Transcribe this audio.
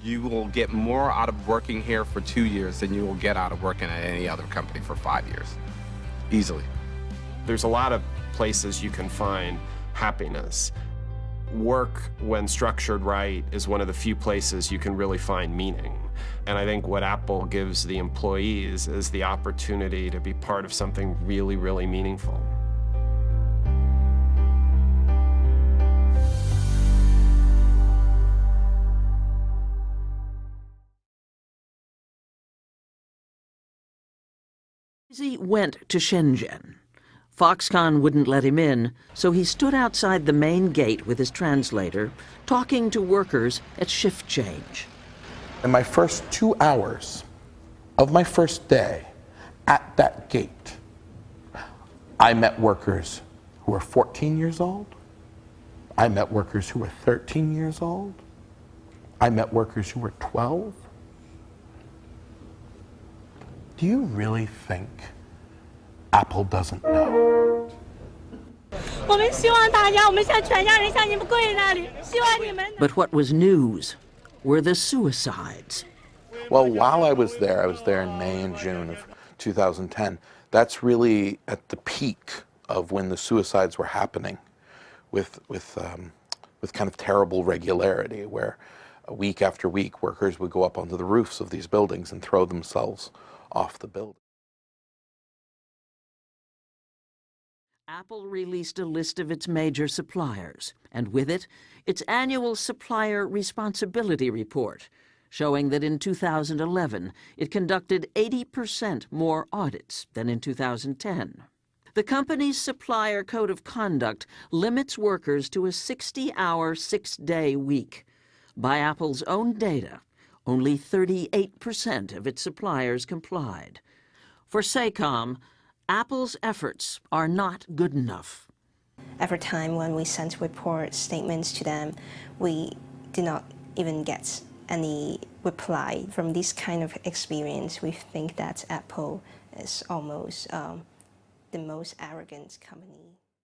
You will get more out of working here for 2 years than you will get out of working at any other company for 5 years, easily. There's a lot of places you can find happiness. Work, when structured right, is one of the few places you can really find meaning. And I think what Apple gives the employees is the opportunity to be part of something really, really meaningful. He went to Shenzhen. Foxconn wouldn't let him in, so he stood outside the main gate with his translator, talking to workers at shift change. In my first 2 hours of my first day at that gate, I met workers who were 14 years old. I met workers who were 13 years old. I met workers who were 12. Do you really think Apple doesn't know? But what was news were the suicides. Well, while I was there in May and June of 2010. That's really at the peak of when the suicides were happening with kind of terrible regularity, where week after week workers would go up onto the roofs of these buildings and throw themselves off the building. Apple released a list of its major suppliers, and with it, its annual Supplier Responsibility Report, showing that in 2011, it conducted 80% more audits than in 2010. The company's Supplier Code of Conduct limits workers to a 60-hour, 6-day week. By Apple's own data, only 38% of its suppliers complied. For SACOM, Apple's efforts are not good enough. Every time when we sent report statements to them, we did not even get any reply. From this kind of experience, we think that Apple is almost the most arrogant company.